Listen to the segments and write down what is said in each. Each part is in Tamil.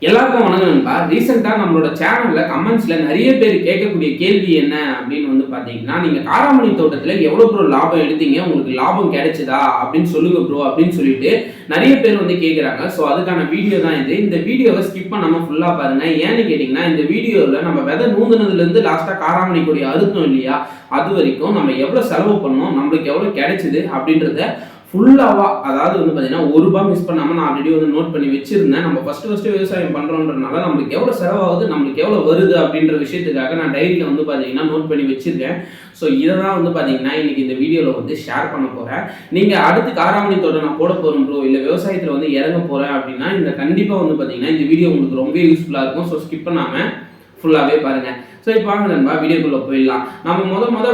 எல்லாருக்கும் வணக்கம் நண்பா. ரீசெண்டாக நம்மளோட சேனலில் கமெண்ட்ஸில் நிறைய பேர் கேட்கக்கூடிய கேள்வி என்ன அப்படின்னு வந்து பார்த்தீங்கன்னா, நீங்கள் காராமணி தோட்டத்தில் எவ்வளோ ப்ரோ லாபம் எடுத்தீங்க, உங்களுக்கு லாபம் கிடைச்சதா அப்படின்னு சொல்லுங்க ப்ரோ அப்படின்னு சொல்லிட்டு நிறைய பேர் வந்து கேட்குறாங்க. ஸோ அதுக்கான வீடியோ தான் இது. இந்த வீடியோவை ஸ்கிப் பண்ணாமல் ஃபுல்லாக பாருங்கள். ஏன்னு கேட்டிங்கன்னா, இந்த வீடியோவில் நம்ம விதை நூந்துனதுலேருந்து லாஸ்ட்டாக காராமணி கொடி அறுத்தோம் இல்லையா, அது வரைக்கும் நம்ம எவ்வளோ செலவு பண்ணோம், நம்மளுக்கு எவ்வளோ கிடைச்சிது அப்படின்றத ஃபுல்லாவா, அதாவது வந்து பார்த்தீங்கன்னா ஒரு ரூபாய் மிஸ் பண்ணாமல் நான் ஆல்ரெடி வந்து நோட் பண்ணி வச்சிருந்தேன். நம்ம ஃபஸ்ட்டு விவசாயம் பண்ணுறோன்றனால நம்மளுக்கு எவ்வளோ செலவாகுது, நம்மளுக்கு எவ்வளோ வருது அப்படின்ற விஷயத்துக்காக நான் டைரியில் வந்து பார்த்தீங்கன்னா நோட் பண்ணி வச்சிருக்கேன். ஸோ இதை தான் வந்து பார்த்தீங்கன்னா இன்னைக்கு இந்த வீடியோவில் வந்து ஷேர் பண்ண போகிறேன். நீங்கள் அடுத்து காராமணி தோட்டம் நான் போட போகிறோம் ப்ரோ, இல்லை விவசாயத்தில் வந்து இறங்க போகிறேன் அப்படின்னா இந்த கண்டிப்பாக வந்து பார்த்தீங்கன்னா இந்த வீடியோ உங்களுக்கு ரொம்ப யூஸ்ஃபுல்லாக இருக்கும். ஸோ ஸ்கிப் பண்ணாமல் ஃபுல்லாகவே பாருங்கள். ஸோ இப்போ வாங்க நண்பா வீடியோக்குள்ளே போயிடலாம். நம்ம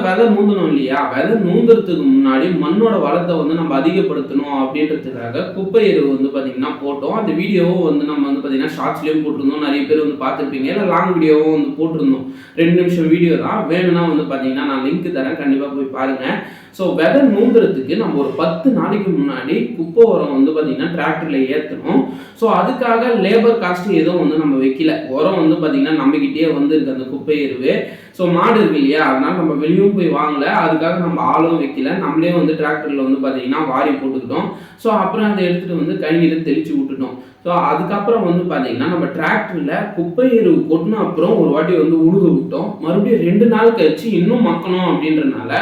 விதை நூந்தணும் இல்லையா, விதை நூந்துறதுக்கு முன்னாடி மண்ணோட வளத்தை வந்து நம்ம அதிகப்படுத்தணும் அப்படின்றதுக்காக குப்பை எருவு வந்து பார்த்தீங்கன்னா போட்டோம். அந்த வீடியோவும் வந்து நம்ம வந்து பார்த்தீங்கன்னா ஷார்ட்ஸ்லேயும் போட்டிருந்தோம். நிறைய பேர் வந்து பார்த்துருப்பீங்க. இல்லை லாங் வீடியோவும் வந்து போட்டிருந்தோம். 2 நிமிஷம் வீடியோ தான். வேணும்னா வந்து பார்த்தீங்கன்னா நான் லிங்க் தரேன், கண்டிப்பாக போய் பாருங்கள். ஸோ விதை நூந்துறதுக்கு நம்ம ஒரு 10 நாளைக்கு முன்னாடி குப்பை உரம் வந்து பார்த்தீங்கன்னா டிராக்டரில் ஏற்றணும். ஸோ அதுக்காக லேபர் காஸ்ட் எதுவும் வந்து நம்ம வைக்கல. உரம் வந்து பார்த்தீங்கன்னா நம்மகிட்டே வந்து இருக்கு அந்த குப்பை எருவு. ஸோ மாடு இருக்கு இல்லையா, அதனால நம்ம வெளியும் போய் வாங்கல, அதுக்காக நம்ம ஆளும் வைக்கல, நம்மளே வந்து டிராக்டரில் வந்து பார்த்தீங்கன்னா வாரி போட்டுக்கிட்டோம். ஸோ அப்புறம் அதை எடுத்துகிட்டு வந்து கையில் தெளித்து விட்டுட்டோம். ஸோ அதுக்கப்புறம் வந்து பார்த்தீங்கன்னா நம்ம டிராக்டரில் குப்பை எருவு கொட்டின அப்புறம் ஒரு வாட்டி வந்து உழுது விட்டோம். மறுபடியும் 2 நாள் கழிச்சு இன்னும் மக்கணும் அப்படின்றனால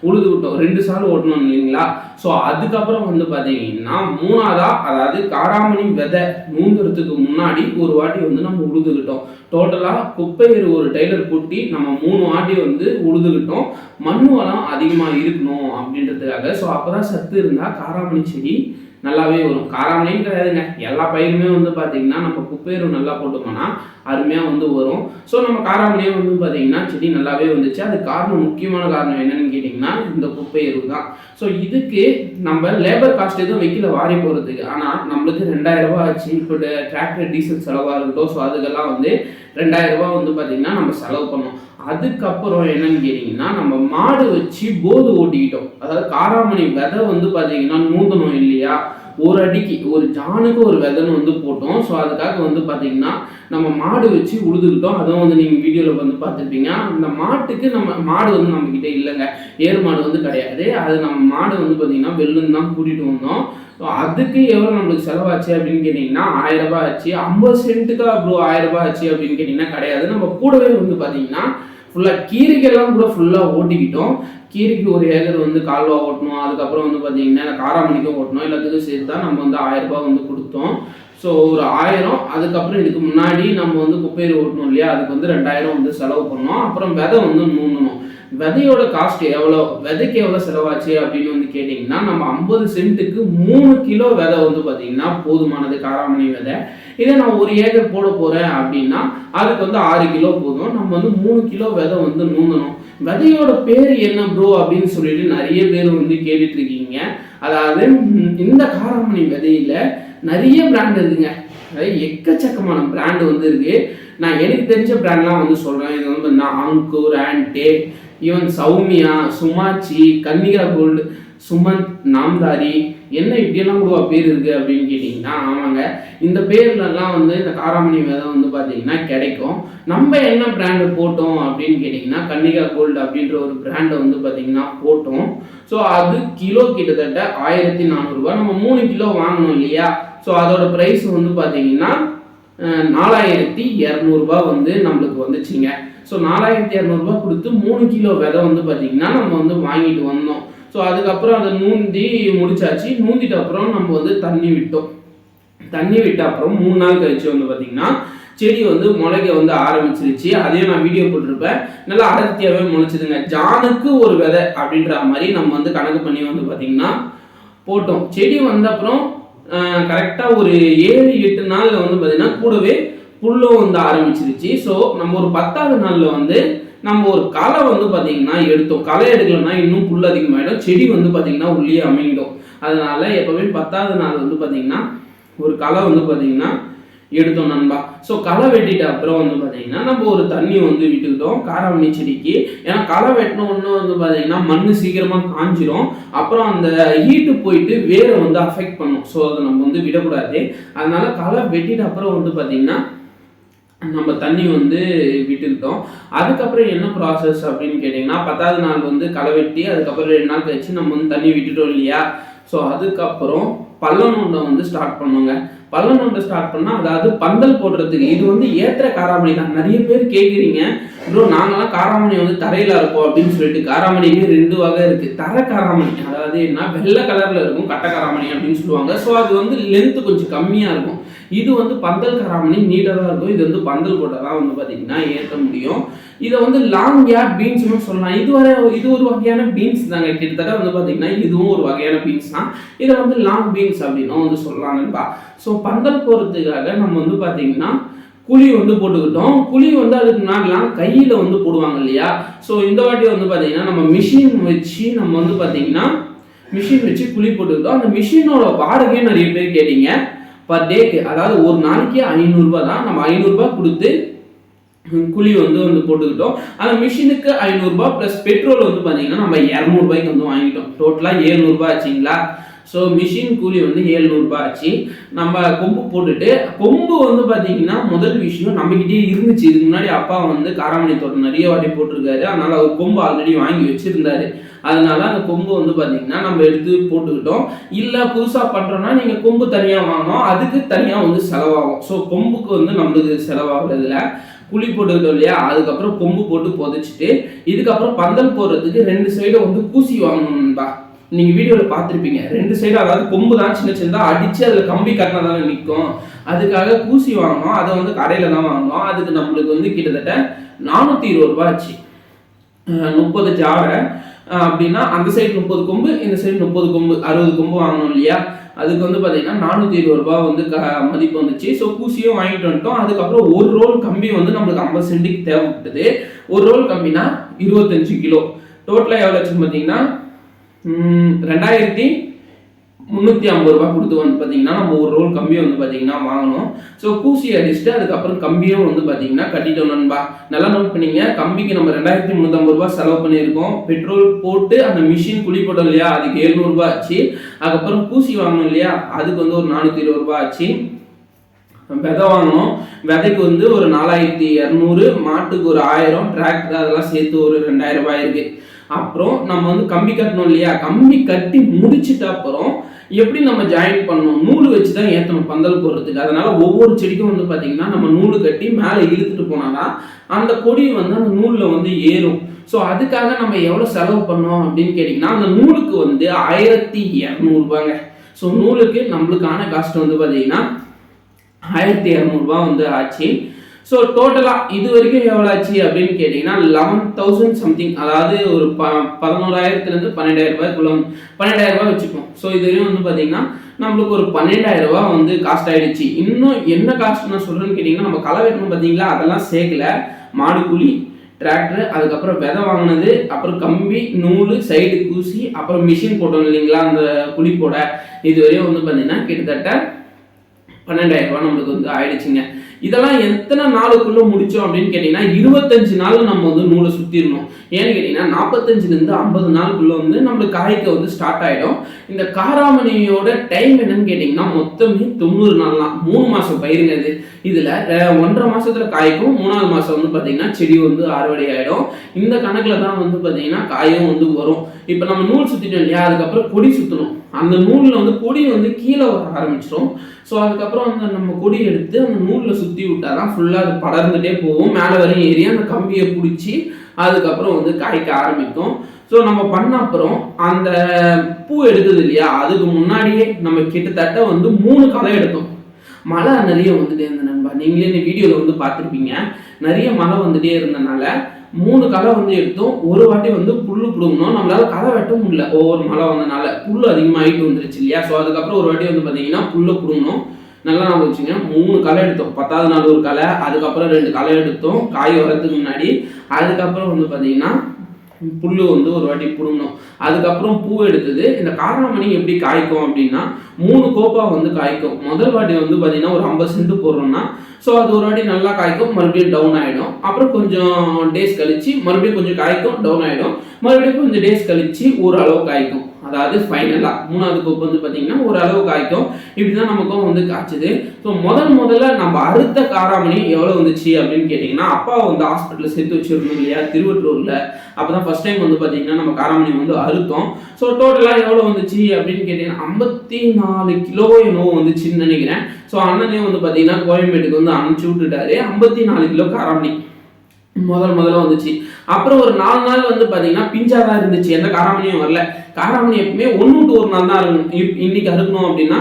உழுது விட்டோம். 2 சால் ஓட்டணும் இல்லைங்களா. ஸோ அதுக்கப்புறம் வந்து பார்த்தீங்கன்னா 3ஆவதா, அதாவது காராமணி விதை நூந்துறதுக்கு முன்னாடி ஒரு வாட்டி வந்து நம்ம உழுதுகிட்டோம். டோட்டலாக குப்பை எரு ஒரு டைலர் கூட்டி நம்ம 3 வாட்டி வந்து உழுதுகிட்டோம். மண் வளம் அதிகமாக இருக்கணும் அப்படின்றதுக்காக. ஸோ அப்போ தான் சத்து இருந்தால் காராமணி செடி நல்லாவே வரும். காராமணின்னு கிடையாதுங்க, எல்லா பயிருமே வந்து பார்த்தீங்கன்னா நம்ம குப்பையரும் நல்லா போட்டோம்னா அருமையாக வந்து வரும். ஸோ நம்ம காராமணியே வந்து பார்த்தீங்கன்னா செடி நல்லாவே வந்துச்சு. அது காரணம், முக்கியமான காரணம் என்னன்னு கேட்டிங்கன்னா இந்த குப்பையரு தான். ஸோ இதுக்கு நம்ம லேபர் காஸ்ட் எதுவும் வைக்கல வாரி போகிறதுக்கு. ஆனால் நம்மளுக்கு 2000 ரூபா ஆச்சு. இப்போ டிராக்டர் டீசல் செலவாக இருக்கட்டும், ஸோ அதுக்கெல்லாம் வந்து 2000 ரூபா வந்து பார்த்தீங்கன்னா நம்ம செலவு பண்ணோம். அதுக்கப்புறம் என்னன்னு கேட்டிங்கன்னா நம்ம மாடு வச்சு போது ஓட்டிக்கிட்டோம். அதாவது காராமணி விதை வந்து பார்த்தீங்கன்னா நூந்தணும் இல்லையா, ஒரு அடிக்கு ஒரு ஜானுக்கு ஒரு விதைன்னு வந்து போட்டோம். ஸோ அதுக்காக வந்து பார்த்தீங்கன்னா நம்ம மாடு வச்சு உழுதுகிட்டோம். அதுவும் வந்து நீங்கள் வீடியோவில் வந்து பார்த்துருப்பீங்க. அந்த மாட்டுக்கு நம்ம மாடு வந்து நம்மக்கிட்ட இல்லைங்க, ஏறு மாடு வந்து கிடையாது. அது நம்ம மாடு வந்து பார்த்தீங்கன்னா வெள்ளுன்னு தான் கூட்டிகிட்டு வந்தோம். ஸோ அதுக்கு எவ்வளோ நம்மளுக்கு செலவாச்சு அப்படின்னு கேட்டிங்கன்னா 1000 ரூபாய் ஆச்சு. 50 சென்ட்டுக்கா அவ்வளோ 1000 ரூபாய் ஆச்சு அப்படின்னு கேட்டிங்கன்னா கிடையாது. நம்ம கூடவே வந்து பார்த்தீங்கன்னா ஃபுல்லாக கீரைக்கெல்லாம் கூட ஃபுல்லாக ஓட்டிக்கிட்டோம். கீரைக்கு 1 ஏக்கர் வந்து கால்வா ஓட்டணும். அதுக்கப்புறம் வந்து பார்த்தீங்கன்னா காராமணிக்கும் ஓட்டணும். எல்லாத்துக்கும் சேர்த்து தான் நம்ம வந்து 1000 ரூபாய் வந்து கொடுத்தோம். ஸோ ஒரு 1000. அதுக்கப்புறம் இதுக்கு முன்னாடி நம்ம வந்து குப்பையில் ஓட்டணும் இல்லையா, அதுக்கு வந்து 2000 வந்து செலவு பண்ணோம். அப்புறம் விதை வந்து நூண்டணும். விதையோட காஸ்ட் எவ்வளோ, விதைக்கு எவ்வளோ செலவாச்சு அப்படின்னு வந்து கேட்டிங்கன்னா நம்ம 50 சென்ட்டுக்கு 3 கிலோ விதை வந்து பார்த்தீங்கன்னா போதுமானது காராமணி விதை. இதே நான் 1 ஏக்கர் போட போகிறேன் அப்படின்னா அதுக்கு வந்து 6 கிலோ போதும். நம்ம வந்து 3 கிலோ விதை வந்து நூந்தணும். விதையோட பேர் என்ன ப்ரோ அப்படின்னு சொல்லிட்டு நிறைய பேர் வந்து கேட்டுட்டு இருக்கீங்க. அதாவது இந்த காராமணி விதையில நிறைய பிராண்ட் இருக்குங்க, எக்கச்சக்கமான பிராண்டு வந்து இருக்கு. நான் எனக்கு தெரிஞ்ச பிராண்ட்லாம் வந்து சொல்கிறேன். இது வந்து அங்கூர், ஆன்டே, ஈவன் சௌமியா, சுமாச்சி, கன்னிகா கோல்டு, சுமந்த், நாம்தாரி, என்ன இப்படியெல்லாம் கூட பேர் இருக்குது அப்படின்னு கேட்டிங்கன்னா ஆமாங்க, இந்த பேர்லலாம் வந்து இந்த காராமணி விதை வந்து பார்த்தீங்கன்னா கிடைக்கும். நம்ம என்ன பிராண்டு போட்டோம் அப்படின்னு கேட்டிங்கன்னா கன்னிகா கோல்டு அப்படின்ற ஒரு பிராண்டை வந்து பார்த்தீங்கன்னா போட்டோம். ஸோ அது கிலோ கிட்டத்தட்ட 1400 ரூபாய். நம்ம 3 கிலோ வாங்கணும் இல்லையா, ஸோ அதோட ப்ரைஸ் வந்து பார்த்தீங்கன்னா 4200 ரூபாய் வந்து நம்மளுக்கு வந்துச்சுங்க. ஸோ 4200 ரூபாய் கொடுத்து 3 கிலோ விதை வந்து பார்த்தீங்கன்னா நம்ம வந்து வாங்கிட்டு வந்தோம். ஸோ அதுக்கப்புறம் அதை நூந்தி முடிச்சாச்சு. நூந்திட்ட அப்புறம் நம்ம வந்து தண்ணி விட்டோம். தண்ணி விட்ட அப்புறம் 3 நாள் கழிச்சு வந்து பார்த்தீங்கன்னா செடி வந்து முளைக்க வந்து ஆரம்பிச்சிருச்சு. அதையும் நான் வீடியோ போட்டிருப்பேன். நல்லா அடர்த்தியாகவே முளைச்சிதுங்க. ஜானுக்கு ஒரு விதை அப்படின்ற மாதிரி நம்ம வந்து கணக்கு பண்ணி வந்து பார்த்தீங்கன்னா போட்டோம். செடி வந்த அப்புறம் கரெக்டாக ஒரு 7-8 நாளில் வந்து பார்த்தீங்கன்னா கூடவே புல்லும் வந்து ஆரம்பிச்சிருச்சு. ஸோ நம்ம ஒரு 10ஆவது நாளில் வந்து நம்ம ஒரு களை வந்து பார்த்தீங்கன்னா எடுத்தோம். களை எடுக்கலன்னா இன்னும் புல் அதிகமாகிடும், செடி வந்து பார்த்தீங்கன்னா உள்ளே அமைங்கிடும். அதனால எப்போவுமே 10ஆவது நாள் வந்து பார்த்தீங்கன்னா ஒரு களை வந்து பார்த்தீங்கன்னா எடுத்தோம் நண்பா. ஸோ களை வெட்டிட்ட அப்புறம் வந்து பார்த்தீங்கன்னா நம்ம ஒரு தண்ணி வந்து விட்டுக்கிட்டோம் காராமணி செடிக்கு. ஏன்னா களை வெட்டின ஒன்று வந்து பார்த்தீங்கன்னா மண் சீக்கிரமாக காஞ்சிரும், அப்புறம் அந்த ஹீட்டு போயிட்டு வேரை வந்து அஃபெக்ட் பண்ணும். ஸோ அதை நம்ம வந்து விடக்கூடாது. அதனால களை வெட்டிட்ட அப்புறம் வந்து பார்த்தீங்கன்னா நம்ம தண்ணி வந்து விட்டுக்கிட்டோம். அதுக்கப்புறம் என்ன ப்ராசஸ் அப்படின்னு கேட்டிங்கன்னா 10வது நாள் வந்து களை வெட்டி அதுக்கப்புறம் 2 நாள் கழிச்சு நம்ம வந்து தண்ணி விட்டுட்டோம் இல்லையா. ஸோ அதுக்கப்புறம் பள்ளம் நோண்டை வந்து ஸ்டார்ட் பண்ணுவோங்க. பள்ளம் நோண்டை ஸ்டார்ட் பண்ணால் அதாவது பந்தல் போடுறதுக்கு இது வந்து ஏற்ற காராமணி தான். நிறைய பேர் கேட்குறீங்க ப்ரோ நாங்களாம் காராமணி வந்து தரையில் இருக்கும் அப்படின்னு சொல்லிட்டு. காராமணிக்கு 2 வகை இருக்குது. தரை காராமணி அதாவது என்ன வெள்ளை கலரில் இருக்கும், கட்டை காராமணி அப்படின்னு சொல்லுவாங்க. ஸோ அது வந்து லென்த்து கொஞ்சம் கம்மியாக இருக்கும். இது வந்து பந்தல் காராமணி நீட்டாக தான் இருக்கும். இது வந்து பந்தல் போட்டால் தான் வந்து பார்த்தீங்கன்னா ஏற்ற முடியும். இதை வந்து லாங் யார்ட் பீன்ஸ்னு சொல்லலாம். இது ஒரு வகையான பீன்ஸ் தாங்க. கிட்டத்தட்ட வந்து பார்த்தீங்கன்னா இதுவும் ஒரு வகையான பீன்ஸ் தான். இதை வந்து லாங் பீன்ஸ் அப்படின்னும் வந்து சொல்லலாம்ப்பா. ஸோ பந்தல் போடுறதுக்காக நம்ம வந்து பார்த்தீங்கன்னா குழி வந்து போட்டுக்கிட்டோம். குழி வந்து அதுக்கு முன்னாடிலாம் கையில் வந்து போடுவாங்க இல்லையா. ஸோ இந்த வாட்டி வந்து பார்த்தீங்கன்னா நம்ம மிஷின் வச்சு நம்ம வந்து பார்த்தீங்கன்னா மிஷின் வச்சு குழி போட்டுக்கிட்டோம். அந்த மிஷினோட வாடகையே நிறைய பேர் கேட்டீங்க. பர் டேக்கு அதாவது ஒரு நாளைக்கு 500 ரூபாய் தான். நம்ம 500 ரூபாய் கொடுத்து குழி வந்து போட்டுக்கிட்டோம். அந்த மிஷினுக்கு 500 ரூபாய் ப்ளஸ் பெட்ரோல் வந்து பார்த்தீங்கன்னா நம்ம 200 ரூபாய்க்கு வந்து வாங்கிட்டோம். டோட்டலாக 700 ரூபாய் ஆச்சுங்களா. ஸோ மிஷின் கூலி வந்து 700 ரூபாய் ஆச்சு. நம்ம கொம்பு போட்டுட்டு கொம்பு வந்து பார்த்தீங்கன்னா முதல் விஷயம் நம்மகிட்டே இருந்துச்சு. இதுக்கு முன்னாடி அப்பா வந்து காராமணி தோட்டம் நிறைய வாட்டி போட்டிருக்காரு. அதனால அவர் கொம்பு ஆல்ரெடி வாங்கி வச்சிருந்தாரு. அதனால அந்த கொம்பு வந்து பார்த்தீங்கன்னா நம்ம எடுத்து போட்டுக்கிட்டோம். இல்லை புதுசாக பண்ணுறோன்னா நீங்கள் கொம்பு தனியாக வாங்கணும், அதுக்கு தனியாக வந்து செலவாகும். ஸோ கொம்புக்கு வந்து நம்மளுக்கு செலவாகிறதுல குழி போட்டுக்கிட்டோம் இல்லையா. அதுக்கப்புறம் கொம்பு போட்டு புதைச்சிட்டு இதுக்கப்புறம் பந்தல் போடுறதுக்கு 2 சைடும் வந்து கூசி வாங்கணும்பா. நீங்கள் வீடியோவில் பார்த்துருப்பீங்க. 2 சைடும் அதாவது கொம்பு தான் சின்ன சின்னதாக அடித்து அதில் கம்பி கட்டினா தானே நிற்கும். அதுக்காக கூசி வாங்கணும். அதை வந்து கடையில் தான் வாங்கணும். அதுக்கு நம்மளுக்கு வந்து கிட்டத்தட்ட 420 ரூபாய் ஆச்சு. 30 ஜாடை அப்படின்னா அந்த சைடு 30 கொம்பு, இந்த சைடு 30 கொம்பு, 60 கொம்பு வாங்கணும் இல்லையா. அதுக்கு வந்து பார்த்தீங்கன்னா 420 ரூபாய் வந்து மதிப்பு வந்துச்சு. ஸோ கூசியும் வாங்கிட்டு வந்துட்டோம். அதுக்கப்புறம் ஒரு ரோல் கம்பி வந்து நம்மளுக்கு 50 சென்ட்டுக்கு தேவைப்பட்டது. ஒரு ரோல் கம்பினா 25 கிலோ. டோட்டலாக எவ்வளோ ஆச்சுன்னு பார்த்தீங்கன்னா 2350 ரூபாய் கொடுத்து வந்து பார்த்தீங்கன்னா நம்ம ஒரு ரோல் கம்பி வந்து பார்த்தீங்கன்னா வாங்கணும். ஸோ கூசி அடிச்சுட்டு அதுக்கப்புறம் கம்பியும் வந்து பார்த்தீங்கன்னா கட்டிட்டோம் நண்பா. நல்லா நோட் பண்ணிங்க. கம்பிக்கு நம்ம 2350 ரூபாய் செலவு பண்ணியிருக்கோம். பெட்ரோல் போட்டு அந்த மிஷின் குழி போட்டோம் இல்லையா, அதுக்கு 700 ரூபாய் ஆச்சு. அதுக்கப்புறம் கூசி வாங்கணும் இல்லையா, அதுக்கு வந்து ஒரு 420 ரூபாய் ஆச்சு. விதை வாங்கணும். விதைக்கு வந்து ஒரு 4200, மாட்டுக்கு ஒரு 1000, டிராக்டர் அதெல்லாம் சேர்த்து ஒரு 2000 ரூபாய் இருக்கு. அப்புறம் நம்ம வந்து கம்பி கட்டணும் இல்லையா. கம்பி கட்டி முடிச்சுட்டு அப்புறம் எப்படி நம்ம ஜாயின் பண்ணணும், நூல் வச்சு தான் ஏற்றணும் பந்தல் போடுறதுக்கு. அதனால ஒவ்வொரு செடிக்கும் வந்து பார்த்தீங்கன்னா நம்ம நூல் கட்டி மேலே இழுத்துட்டு போனாதான் அந்த கொடி வந்து அந்த நூலில் வந்து ஏறும். ஸோ அதுக்காக நம்ம எவ்வளோ செலவு பண்ணோம் அப்படின்னு கேட்டிங்கன்னா அந்த நூலுக்கு வந்து 1200 ரூபாங்க. ஸோ நூலுக்கு நம்மளுக்கான காஸ்ட் வந்து பார்த்தீங்கன்னா 1200 ரூபாய் வந்து ஆச்சு. ஸோ டோட்டலாக இது வரைக்கும் எவ்வளோ ஆச்சு அப்படின்னு கேட்டிங்கன்னா 11,000 சம்திங். அதாவது ஒரு 11,000 12,000 ரூபாய்க்குள்ள 12,000 ரூபாய் வச்சுப்போம். ஸோ இது வரையும் வந்து பார்த்தீங்கன்னா நம்மளுக்கு ஒரு 12,000 ரூபாய் வந்து காஸ்ட் ஆகிடுச்சு. இன்னும் என்ன காஸ்ட் நான் சொல்கிறேன்னு கேட்டிங்கன்னா நம்ம களை வெட்டணும் பார்த்தீங்களா, அதெல்லாம் சேர்க்கல. மாடு கூலி, டிராக்டர், அதுக்கப்புறம் விதை வாங்கினது, அப்புறம் கம்பி, நூல், சைடு கூசி, அப்புறம் மிஷின் போட்டோம் இல்லைங்களா அந்த குழி போட, இது வரையும் வந்து பார்த்தீங்கன்னா கிட்டத்தட்ட 12,000 ரூபாய் நம்மளுக்கு வந்து ஆயிடுச்சுங்க. இதெல்லாம் எத்தனை நாளுக்குள்ள முடிச்சோம் அப்படின்னு கேட்டீங்கன்னா 25 நாள் நம்ம வந்து நூலை சுத்திடணும். ஏன்னு கேட்டீங்கன்னா 45 50 நாளுக்குள்ள வந்து நம்மளுக்கு காய்க்க வந்து ஸ்டார்ட் ஆயிடும். இந்த காராமணியோட டைம் என்னன்னு கேட்டீங்கன்னா மொத்தமே 90 நாள் தான். 3 மாசம் பயிருங்க இது. இதுல 1.5 மாசத்துல காய்க்கும், 3வது மாசம் வந்து பாத்தீங்கன்னா செடி வந்து அறுவடை ஆயிடும். இந்த கணக்குல தான் வந்து பாத்தீங்கன்னா காயும் வந்து வரும். இப்ப நம்ம நூல் சுத்திட்டோம் இல்லையா, அதுக்கப்புறம் கொடி சுத்தணும். அந்த நூல்ல வந்து கொடி வந்து கீழே வர ஆரம்பிச்சிடும். ஸோ அதுக்கப்புறம் அந்த நம்ம கொடி எடுத்து அந்த நூலில் சுற்றி விட்டாதான் ஃபுல்லாக அது படர்ந்துட்டே போகும். மேலே வரையும் ஏறி அந்த கம்பியை பிடிச்சி அதுக்கப்புறம் வந்து காய்க்க ஆரம்பிக்கும். ஸோ நம்ம பண்ண அப்புறம் அந்த பூ எடுத்தது இல்லையா, அதுக்கு முன்னாடியே நம்ம கிட்டத்தட்ட வந்து 3 களை எடுத்தோம். மழை நிறைய வந்துட்டே இருந்த நண்பா, நீங்களே இந்த வீடியோவில் வந்து பார்த்துருப்பீங்க. நிறைய மழை வந்துட்டே இருந்தனால 3 களை வந்து எடுத்தோம். ஒரு வாட்டி வந்து புல்லு பிடுங்கணும். நம்மளால களை வெட்ட முடியல, ஒவ்வொரு மழை வந்தனால புல்லு அதிகமாகிட்டு வந்துருச்சு இல்லையா. ஸோ அதுக்கப்புறம் ஒரு வாட்டி வந்து பார்த்தீங்கன்னா புல்லை பிடுங்கணும். நல்லா நம்ம வச்சுங்க. 3 களை எடுத்தோம். 10வது நாள் ஒரு களை, அதுக்கப்புறம் 2 களை எடுத்தோம் காய் வரதுக்கு முன்னாடி. அதுக்கப்புறம் வந்து பார்த்தீங்கன்னா புல்லு வந்து ஒரு வாட்டி பிடுங்கணும். அதுக்கப்புறம் பூ எடுத்தது. இந்த காராமணி எப்படி காய்க்கும் அப்படின்னா 3 கோப்பா வந்து காய்க்கும். முதல் வாட்டி வந்து பார்த்தீங்கன்னா ஒரு 50 சென்ட் போடுறோம்னா ஸோ அது ஒரு வாட்டி நல்லா காய்க்கும், மறுபடியும் டவுன் ஆகிடும். அப்புறம் கொஞ்சம் டேஸ் கழிச்சு மறுபடியும் கொஞ்சம் காய்க்கும், டவுன் ஆகிடும். மறுபடியும் கொஞ்சம் டேஸ் கழிச்சு ஓரளவு காய்க்கும். அதாவது ஃபைனலாக 3வது கோப்பு வந்து பார்த்தீங்கன்னா ஓரளவு காய்க்கும். இப்படி தான் நமக்கும் வந்து காய்ச்சுது. ஸோ முதல்ல நம்ம அறுத்த காராமணி எவ்வளோ வந்துச்சு அப்படின்னு கேட்டிங்கன்னா, அப்பாவை வந்து ஹாஸ்பிட்டலில் சேர்த்து வச்சிருந்தோம் இல்லையா திருவற்றூரில். அப்போ தான் ஃபஸ்ட் டைம் வந்து பார்த்தீங்கன்னா நம்ம காராமணி வந்து அறுத்தோம். ஸோ டோட்டலாக எவ்வளோ வந்துச்சு அப்படின்னு கேட்டிங்கன்னா 54 கிலோ என்னவோ வந்துச்சுன்னு நினைக்கிறேன். ஸோ அண்ணனே வந்து பார்த்தீங்கன்னா கோயம்பேட்டுக்கு வந்து அனுப்பிச்சி விட்டுட்டாரு. 54 கிலோ காராமணி முதல்ல வந்துச்சு. அப்புறம் ஒரு 4 நாள் வந்து பார்த்தீங்கன்னா பிஞ்சா தான் இருந்துச்சு, எந்த காராமணியும் வரல. காராமணி எப்பவுமே 1 to 1 நாள் தான் இருக்கும். இன்னைக்கு அறுக்கணும் அப்படின்னா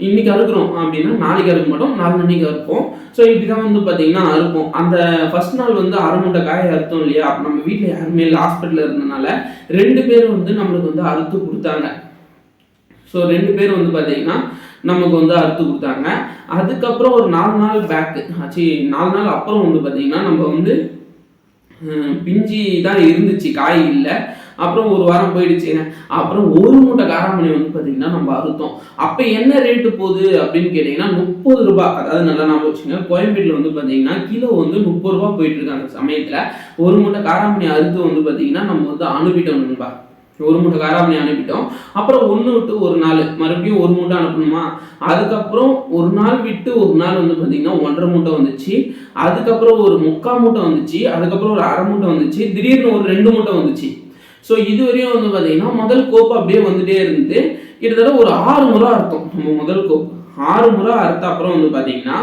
இன்னைக்கு அறுக்கிறோம் அப்படின்னா நாளைக்கு அறுக்க மாட்டோம், நாளைக்கு அறுப்போம். ஸோ இப்படி தான் வந்து பார்த்தீங்கன்னா அறுப்போம். அந்த ஃபர்ஸ்ட் நாள் வந்து அரை மூட்டை காயை அறுத்தோம் இல்லையா, அப்போ நம்ம வீட்டில் யாருமே இல்லை, ஹாஸ்பிட்டலில் இருந்தனால 2 பேர் வந்து நம்மளுக்கு வந்து அறுத்து கொடுத்தாங்க. ஸோ 2 பேர் வந்து பார்த்தீங்கன்னா நமக்கு வந்து அறுத்து கொடுத்தாங்க. அதுக்கப்புறம் ஒரு 4 நாள் பேக்கு ஆச்சு, 4 நாள் அப்புறம் வந்து பார்த்தீங்கன்னா நம்ம வந்து பிஞ்சி தான் இருந்துச்சு, காய் இல்லை. அப்புறம் ஒரு வாரம் போயிடுச்சுங்க. அப்புறம் 1 மூட்டை காராமணி வந்து பார்த்தீங்கன்னா நம்ம அறுத்தோம். அப்போ என்ன ரேட்டு போகுது அப்படின்னு கேட்டிங்கன்னா 30 ரூபாய். அதாவது நல்லா ஞாபகம் வச்சுங்க, கோயம்பேட்டில் வந்து பார்த்தீங்கன்னா கிலோ வந்து 30 ரூபா போயிட்டு இருக்கு அந்த சமயத்தில். 1 மூட்டை காராமணி அறுத்து வந்து பார்த்தீங்கன்னா நம்ம வந்து அனுப்பிட்டோம் நண்பா. 1 மூட்டை காராமணி அனுப்பிட்டோம். அப்புறம் 1 விட்டு 1 நாள் மறுபடியும் 1 மூட்டை அனுப்பணுமா. அதுக்கப்புறம் 1 நாள் விட்டு 1 நாள் வந்து பார்த்தீங்கன்னா 1.5 மூட்டை வந்துச்சு. அதுக்கப்புறம் ஒரு 3/4 மூட்டை வந்துச்சு. அதுக்கப்புறம் ஒரு 1/2 மூட்டை வந்துச்சு. திடீர்னு ஒரு 2 மூட்டை வந்துச்சு. ஸோ இதுவரையும் வந்து பார்த்தீங்கன்னா முதல் கோப்பு அப்படியே வந்துட்டே இருந்தது. கிட்டத்தட்ட ஒரு 6 முறை அறுத்தோம் நம்ம முதல் கோப்பு. 6 முறை அறுத்த அப்புறம் வந்து பார்த்தீங்கன்னா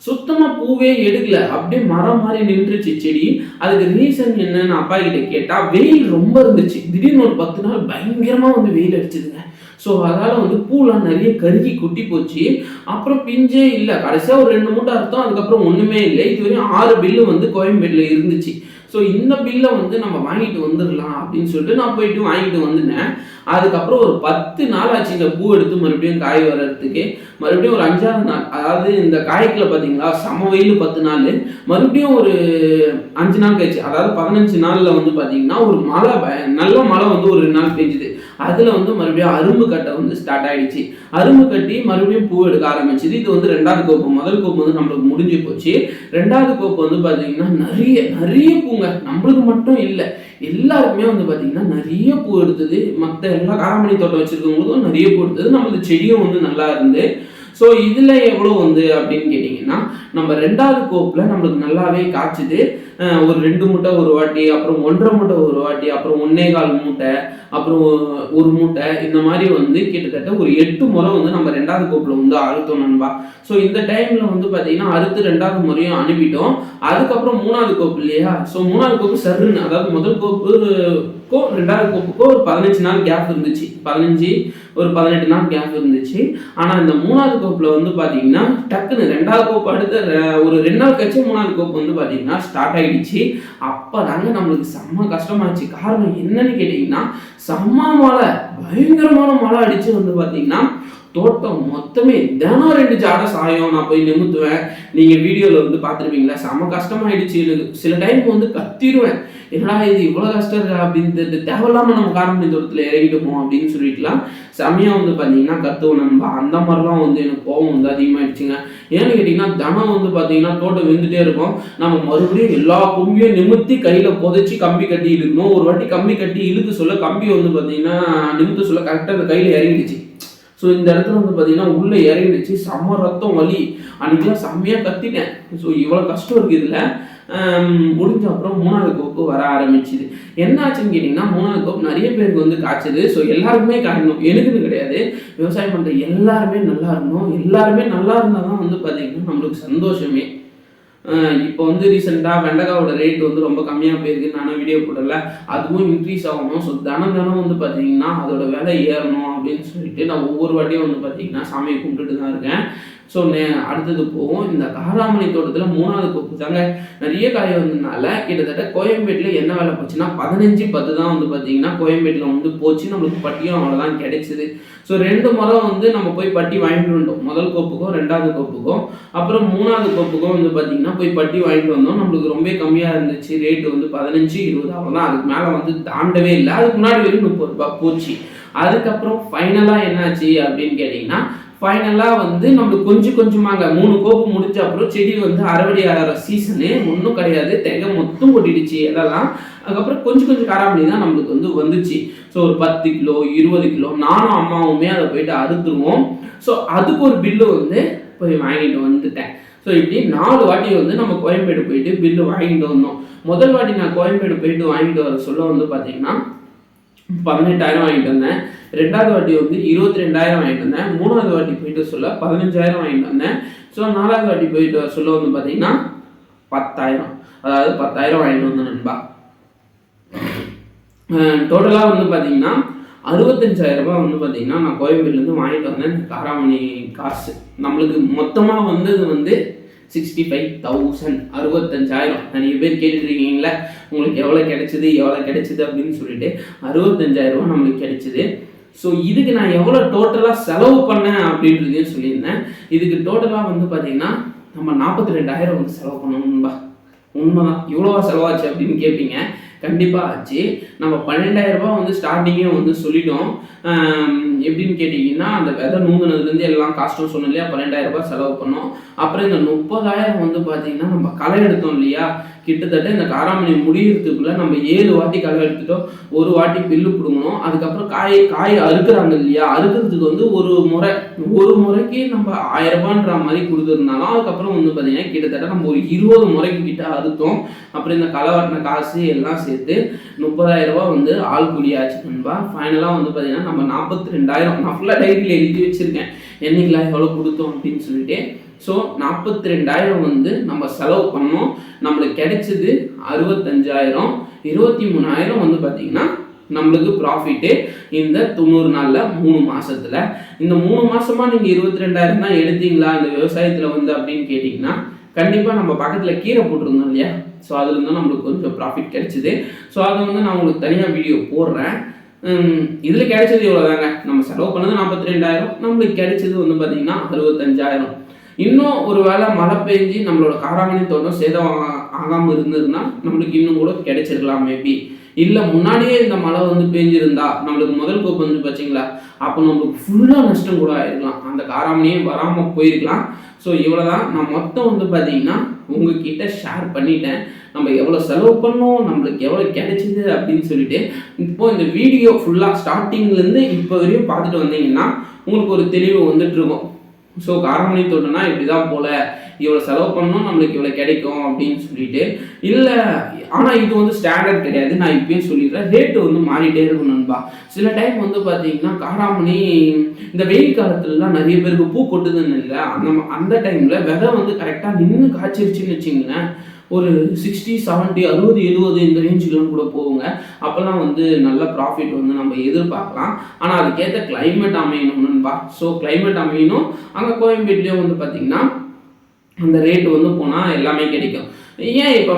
சுத்தமாக பூவே எடுக்கல, அப்படியே மரம் மாதிரி நின்றுச்சு செடி. அதுக்கு ரீசன் என்னன்னு அப்பா கிட்ட கேட்டால், வெயில் ரொம்ப இருந்துச்சு. திடீர்னு ஒரு 10 நாள் பயங்கரமாக வந்து வெயில் அடிச்சதுங்க. ஸோ அதால் வந்து பூலாம் நிறைய கருகி கொட்டி போச்சு. அப்புறம் பிஞ்சே இல்லை. கடைசியாக ஒரு 2 மூட்டை அறுத்தோம், அதுக்கப்புறம் ஒன்றுமே இல்லை. இதுவரையும் 6 பில்லு வந்து கோயம்பேட்டில் இருந்துச்சு. ஸோ இந்த பில்லை வந்து நம்ம வாங்கிட்டு வந்துடலாம் அப்படின்னு சொல்லிட்டு நான் போயிட்டு வாங்கிட்டு வந்துட்டேன். அதுக்கப்புறம் ஒரு 10 நாள் ஆச்சு இந்த பூ எடுத்து மறுபடியும் காய் வர்றதுக்கு. மறுபடியும் ஒரு 5வது நாள், அதாவது இந்த காய்க்குள்ள பார்த்தீங்களா சம வெயில் 10 நாள், மறுபடியும் ஒரு 5 நாள் கழிச்சு, அதாவது 15 நாளில் வந்து பார்த்தீங்கன்னா ஒரு மழை, நல்ல மழை வந்து ஒரு 2 நாள் பெஞ்சுது. அதில் வந்து மறுபடியும் அரும்பு கட்டை வந்து ஸ்டார்ட் ஆகிடுச்சு. அரும்பு கட்டி மறுபடியும் பூ எடுக்க ஆரம்பிச்சுது. இது வந்து 2வது கோப்பு. முதல் கோப்பு வந்து நம்மளுக்கு முடிஞ்சு போச்சு. 2வது கோப்பு வந்து பார்த்தீங்கன்னா நிறைய பூங்க, நம்மளுக்கு மட்டும் இல்லை, எல்லாருக்குமே வந்து பார்த்தீங்கன்னா நிறைய பூ எடுத்தது. மற்ற எல்லா காராமணி தோட்டம் வச்சிருக்கவங்களுக்கும் நிறைய பூ எடுத்தது. நம்மளுக்கு செடியும் வந்து நல்லா இருந்து. ஸோ இதில் எவ்வளோ வந்து அப்படின்னு கேட்டிங்கன்னா, நம்ம 2வது கோப்பில் நம்மளுக்கு நல்லாவே காய்ச்சுது. ஒரு 2 மூட்டை ஒரு வாட்டி, அப்புறம் 1.5 மூட்டை ஒரு வாட்டி, அப்புறம் 1.25 மூட்டை, அப்புறம் 1 மூட்டை, இந்த மாதிரி வந்து கிட்டத்தட்ட ஒரு 8 முறை வந்து நம்ம 2வது கோப்பில் வந்து அறுத்தோம் நண்பா. ஸோ இந்த டைமில் வந்து பார்த்தீங்கன்னா அறுத்து 2வது முறையும் அனுப்பிட்டோம். அதுக்கப்புறம் 3வது கோப்பு இல்லையா, ஸோ 3வது கோப்பு சருன்னு, அதாவது முதல் கோப்புக்கோ 2வது கோப்புக்கோ ஒரு 15 நாள் கேப் இருந்துச்சு. 18 நாள் கேப் இருந்துச்சு. ஆனால் இந்த 3வது கோப்பில் வந்து பார்த்தீங்கன்னா டக்குன்னு 2வது கோப்பு அடுத்த ஒரு 2 நாள் கழிச்சு 3வது கோப்பு வந்து பார்த்தீங்கன்னா ஸ்டார்ட் ஆகிடுச்சு. அப்போ தாங்க நம்மளுக்கு செம்ம கஷ்டமாச்சு. காரணம் என்னன்னு கேட்டிங்கன்னா, செம்ம மழை, பயங்கரமான மழை அடிச்சு வந்து பார்த்தீங்கன்னா தோட்டம் மொத்தமே தினம் 2 ஜாடை சாயம். நான் போய் நிமித்துவேன், நீங்கள் வீடியோவில் வந்து பார்த்துருப்பீங்களா, செம்ம கஷ்டமாயிடுச்சு. சில டைம் வந்து கத்திடுவேன், என்னடா இது இவ்வளோ கஷ்டம் இருக்கா அப்படின்னு, தேவையில்லாமல் நம்ம காராமணி தோட்டத்தில் இறங்கிட்டோமோ அப்படின்னு சொல்லிட்டுலாம் செம்மையாக வந்து பார்த்தீங்கன்னா கத்துவோம் நண்பா. அந்த மாதிரிலாம் வந்து எனக்கு கோவம் வந்து அதிகமாகிடுச்சுங்க. ஏன்னு கேட்டிங்கன்னா தினம் வந்து பார்த்தீங்கன்னா தோட்டம் வந்துட்டே இருக்கும். நம்ம மறுபடியும் எல்லா கொம்பியும் நிமித்தி கையில் புதைச்சி கம்பி கட்டி இழுக்கணும். ஒரு வாட்டி கம்பி கட்டி இழுக்க சொல்ல கம்பி வந்து பார்த்தீங்கன்னா நிமித்த சொல்ல கரெக்டாக அந்த கையில் இறங்கிடுச்சு. ஸோ இந்த இடத்துல வந்து பார்த்தீங்கன்னா உள்ளே இறங்கிடுச்சு, செம்ம ரத்தம் வலி. அன்றைக்கெலாம் செம்மையாக கத்திட்டேன். ஸோ இவ்வளோ கஷ்டம் இருக்குது இதில். முடிஞ்ச அப்புறம் 3வது கோப்பு வர ஆரம்பிச்சுது. என்ன ஆச்சுன்னு கேட்டிங்கன்னா, 3வது கோப்பு நிறைய பேருக்கு வந்து காய்ச்சது. ஸோ எல்லாருக்குமே காய்க்கணும், எனக்குன்னு கிடையாது, விவசாயம் பண்ணுற எல்லாருமே நல்லா இருக்கணும். எல்லாருமே நல்லா இருந்தால் தான் வந்து பார்த்தீங்கன்னா நம்மளுக்கு சந்தோஷமே. இப்போ வந்து ரீசெண்டாக வெண்டைக்காவோட ரேட் வந்து ரொம்ப கம்மியாக போயிருக்கு, நானும் வீடியோ போடல. அதுவும் இன்க்ரீஸ் ஆகணும். ஸோ தினம் வந்து பார்த்தீங்கன்னா அதோட விலை ஏறணும் அப்படின்னு சொல்லிட்டு நான் ஒவ்வொரு வாட்டியும் வந்து பார்த்தீங்கன்னா சாமியை கும்பிட்டுட்டு தான் இருக்கேன். ஸோ அடுத்தது போவோம். இந்த காராமணி தோட்டத்தில் 3வது கோப்பு தாங்க நிறைய காய் வந்ததுனால கிட்டத்தட்ட கோயம்பேட்டில் என்ன வேலை போச்சுன்னா 15-10 தான் வந்து பார்த்தீங்கன்னா கோயம்பேட்டில் வந்து போச்சு. நம்மளுக்கு பட்டியும் அவ்வளோதான் கிடைச்சிது. ஸோ 2 முறை வந்து நம்ம போய் பட்டி வாங்கிட்டு வந்தோம். முதல் கோப்புக்கும் 2வது கோப்புக்கும். அப்புறம் 3வது கோப்புக்கும் வந்து பார்த்தீங்கன்னா போய் பட்டி வாங்கிட்டு வந்தோம். நம்மளுக்கு ரொம்ப கம்மியாக இருந்துச்சு. ரேட்டு வந்து 15-20 அவ்வளோதான். அதுக்கு மேலே வந்து தாண்டவே இல்லை. அதுக்கு முன்னாடி வரைக்கும் 30 ரூபாய் போச்சு. அதுக்கப்புறம் ஃபைனலாக என்னாச்சு அப்படின்னு கேட்டிங்கன்னா ஃபைனலாக வந்து நம்மளுக்கு கொஞ்சம் கொஞ்சமாங்க 3 கோப்பு முடிச்ச அப்புறம் செடி வந்து அறுவடை ஆகிற சீசனு ஒன்றும் கிடையாது. தேங்க மொத்தம் கொட்டிடுச்சு அதெல்லாம். அதுக்கப்புறம் கொஞ்சம் கொஞ்சம் காராமணி தான் நம்மளுக்கு வந்து வந்துச்சு. ஸோ ஒரு 10 கிலோ 20 கிலோ நானும் அம்மாவுமே அதை போயிட்டு அறுத்துருவோம். ஸோ அதுக்கு ஒரு பில்லு வந்து போய் வாங்கிட்டு வந்துட்டேன். ஸோ இப்படி 4 வாட்டி வந்து நம்ம கோயம்பேடு போயிட்டு பில்லு வாங்கிட்டு வந்தோம். முதல் வாட்டி நான் கோயம்பேடு போயிட்டு வாங்கிட்டு வர சொல்ல வந்து பார்த்தீங்கன்னா 18,000 வாங்கிட்டு வந்தேன். 2வது வாட்டி வந்து 22,000 வாங்கிட்டு வந்தேன். 3வது வாட்டி போயிட்டு சொல்ல 15,000 வாங்கிட்டு வந்தேன். ஸோ 4வது வாட்டி போயிட்டு சொல்ல வந்து பார்த்தீங்கன்னா 10,000, அதாவது 10,000 வாங்கிட்டு வந்தேன் நண்பா. டோட்டலாக வந்து பார்த்தீங்கன்னா 65,000 ரூபாய் வந்து பார்த்தீங்கன்னா நான் கோயம்பேடுலேருந்து வாங்கிட்டு வந்தேன். காராமணி காசு நம்மளுக்கு மொத்தமாக வந்தது வந்து 65,000, 65,000. நிறைய பேர் கேட்டுருக்கீங்களா உங்களுக்கு எவ்வளோ கிடைச்சிது அப்படின்னு சொல்லிட்டு 65,000 ரூபா நம்மளுக்கு கிடைச்சிது. ஸோ இதுக்கு நான் எவ்வளோ டோட்டலாக செலவு பண்ணேன் அப்படின்றதையும் சொல்லியிருந்தேன். இதுக்கு டோட்டலாக வந்து பார்த்தீங்கன்னா நம்ம 42,000 வந்து செலவு பண்ணணும்பா. உண்மைதான். இவ்வளோவா செலவாச்சு அப்படின்னு கேட்பீங்க. கண்டிப்பாக ஆச்சு. நம்ம 12,000 ரூபாய் வந்து ஸ்டார்டிங்கே வந்து சொல்லிட்டோம். எப்படின்னு கேட்டிங்கன்னா அந்த விதை நூங்குனதுலேருந்து எல்லாம் காஸ்ட்டும் சொன்னோம் இல்லையா, 12,000 ரூபாய் செலவு பண்ணோம். அப்புறம் இந்த 30,000 வந்து பார்த்தீங்கன்னா நம்ம களை எடுத்தோம் இல்லையா, கிட்டத்தட்ட இந்த காராமணி முடிகிறதுக்குள்ளே நம்ம 7 வாட்டி களை எடுத்துட்டோம். ஒரு வாட்டி பில்லு பிடுங்கணும். அதுக்கப்புறம் காய் அறுக்குறாங்க இல்லையா, அறுக்கிறதுக்கு வந்து ஒரு முறைக்கு நம்ம 1000 ரூபான்ற மாதிரி கொடுத்துருந்தாலும் அதுக்கப்புறம் வந்து பார்த்தீங்கன்னா கிட்டத்தட்ட நம்ம ஒரு 20 முறைக்கு கிட்ட அறுத்தோம். அப்புறம் இந்த களை வாட்டின காசு எல்லாம் சேர்த்து 30,000 ரூபாய் வந்து ஆள் கூலியாச்சு நண்பா. ஃபைனலாக வந்து பார்த்தீங்கன்னா நம்ம 42,000 நான் ஃபுல்லாக டைரியில் எழுதி வச்சுருக்கேன் என்னைக்கெல்லாம் எவ்வளோ கொடுத்தோம் அப்படின்னு சொல்லிட்டு. ஸோ 42,000 வந்து நம்ம செலவு பண்ணோம். நம்மளுக்கு கிடைச்சது 65,000. 23,000 வந்து பார்த்தீங்கன்னா நம்மளுக்கு ப்ராஃபிட்டு இந்த 90 நாளில் 3 மாதத்தில். இந்த 3 மாதமாக நீங்கள் 22,000 தான் எடுத்தீங்களா இந்த விவசாயத்தில் வந்து அப்படின்னு கேட்டிங்கன்னா கண்டிப்பாக நம்ம பக்கத்தில் கீரை போட்டிருந்தோம் இல்லையா, ஸோ அதுலேருந்து நம்மளுக்கு கொஞ்சம் ப்ராஃபிட் கிடைச்சிது. ஸோ அதை வந்து நான் உங்களுக்கு தனியாக வீடியோ போடுறேன். இதில் கிடைச்சது இவ்வளோ தாங்க. நம்ம செலவு பண்ணது 42,000, நம்மளுக்கு கிடைச்சது வந்து பார்த்தீங்கன்னா 65,000. இன்னும் ஒரு வேளை மழை பெஞ்சு நம்மளோட காராமணி தோட்டம் சேதம் ஆகாமல் இருந்ததுன்னா நம்மளுக்கு இன்னும் கூட கிடைச்சிருக்கலாம் மேபி. இல்லை முன்னாடியே இந்த மழை வந்து பெஞ்சிருந்தா நம்மளுக்கு முதல் கோப்பு வந்து பார்த்தீங்களா, அப்போ நம்மளுக்கு ஃபுல்லாக நஷ்டம் கூட ஆகிருக்கலாம். அந்த காராமணியே வராமல் போயிருக்கலாம். ஸோ இவ்வளோ தான். நான் மொத்தம் வந்து பார்த்தீங்கன்னா உங்ககிட்ட ஷேர் பண்ணிட்டேன். நம்ம எவ்வளோ செலவு பண்ணோம், நம்மளுக்கு எவ்வளோ கிடைச்சிது அப்படின்னு சொல்லிட்டு. இப்போது இந்த வீடியோ ஃபுல்லாக ஸ்டார்டிங்லேருந்து இப்போ வரையும் பார்த்துட்டு வந்தீங்கன்னா உங்களுக்கு ஒரு தெளிவு வந்துட்டு இருக்கும். ஸோ காராமணி தோட்டம்னா இப்படி தான் போல், இவ்வளோ செலவு பண்ணணும் நம்மளுக்கு இவ்வளோ கிடைக்கும் அப்படின்னு சொல்லிட்டு. இல்லை ஆனால் இது வந்து ஸ்டாண்டர்ட் கிடையாது. நான் இப்பயே சொல்லிடுறேன், ரேட்டு வந்து மாறிட்டே இருக்கும் நண்பா. சில டைம் வந்து பார்த்தீங்கன்னா காராமணி இந்த வெயில் காலத்துலலாம் நிறைய பேருக்கு பூ கொட்டுதுன்னு இல்லை, அந்த டைமில் விதை வந்து கரெக்டாக நின்று காய்ச்சிருச்சுன்னு வச்சிங்களேன், ஒரு 60, 70, 60, 70 இந்த ரேஞ்சுலாம் கூட போகுங்க. அப்போல்லாம் வந்து நல்ல ப்ராஃபிட் வந்து நம்ம எதிர்பார்க்கலாம். ஆனால் அதுக்கேற்ற கிளைமேட் அமையணும்பா. ஸோ கிளைமேட் அமையணும். அங்கே கோயம்பேட்லேயும் வந்து பார்த்திங்கன்னா அந்த ரேட்டு வந்து போனால் எல்லாமே கிடைக்கும். ஏன் இப்போ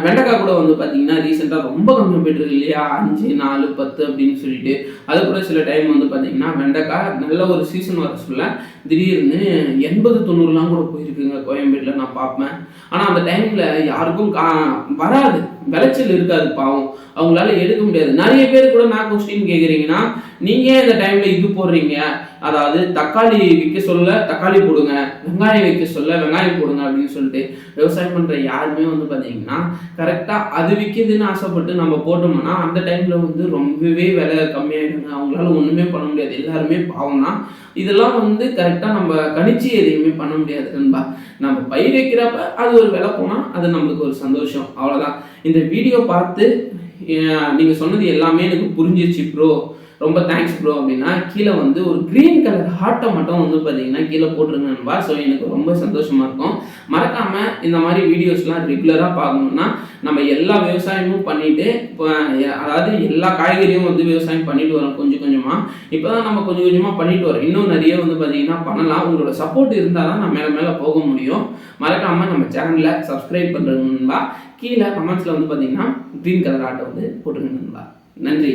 வெண்டைக்காய் கூட வந்து பார்த்தீங்கன்னா ரீசெண்டாக ரொம்ப கம்மியாக போய்ட்டுருக்கு இல்லையா, 5, 4, 10 அப்படின்னு சொல்லிட்டு. அது கூட சில டைம் வந்து பார்த்தீங்கன்னா வெண்டைக்காய் நல்ல ஒரு சீசன் வர சொல்ல திடீர்னு 80, 90லாம் கூட போயிருக்குங்க கோயம்பேட்டில் நான் பார்ப்பேன். ஆனால் அந்த டைமில் யாருக்கும் வராது, விளைச்சல் இருக்காது, பாவம் அவங்களால எடுக்க முடியாது. நிறைய பேர் கூட நான் கொஸ்டின் கேட்குறீங்கன்னா நீங்கள் இந்த டைமில் இது போடுறீங்க, அதாவது தக்காளி விற்க சொல்ல தக்காளி போடுங்க, வெங்காயம் விற்க சொல்ல வெங்காயம் போடுங்க அப்படின்னு சொல்லிட்டு விவசாயம் பண்ணுற யாருமே வந்து பார்த்தீங்கன்னா கரெக்டாக அது விற்கிதுன்னு ஆசைப்பட்டு நம்ம போட்டோம்னா அந்த டைமில் வந்து ரொம்பவே விலை கம்மியாகிடுங்க. அவங்களால ஒன்றுமே பண்ண முடியாது. எல்லாருமே பாவம் தான். இதெல்லாம் வந்து கரெக்டாக நம்ம கணிச்சு எதையுமே பண்ண முடியாது நண்பா. நம்ம பயிர் வைக்கிறப்ப அது ஒரு விலை போனால் அது நம்மளுக்கு ஒரு சந்தோஷம், அவ்வளோதான். இந்த வீடியோ பார்த்து நீங்கள் சொன்னது எல்லாமே எனக்கு புரிஞ்சிருச்சு ப்ரோ. ரொம்ப தேங்க்ஸ் ப்ரோ அப்படின்னா கீழே வந்து ஒரு க்ரீன் கலர் ஹார்ட்டை மட்டும் வந்து பார்த்தீங்கன்னா கீழே போட்டுருங்க நண்பா. ஸோ எனக்கு ரொம்ப சந்தோஷமாக இருக்கும். மறக்காமல் இந்த மாதிரி வீடியோஸ்லாம் ரெகுலராக பார்க்கணுன்னா நம்ம எல்லா விவசாயமும் பண்ணிட்டு இப்போ அதாவது எல்லா காய்கறியும் வந்து விவசாயம் பண்ணிட்டு வரோம் கொஞ்சம் கொஞ்சமாக. இப்போ தான் நம்ம கொஞ்சம் கொஞ்சமாக பண்ணிட்டு வரோம். இன்னும் நிறைய வந்து பார்த்தீங்கன்னா பண்ணலாம். உங்களோட சப்போர்ட் இருந்தால் தான் நான் மேலே மேலே போக முடியும். மறக்காமல் நம்ம சேனலை சப்ஸ்கிரைப் பண்ணுறதுன்பா. கீழே கமெண்ட்ஸில் வந்து பார்த்தீங்கன்னா க்ரீன் கலர் ஆட்டை வந்து போட்டுருங்க நண்பா. நன்றி.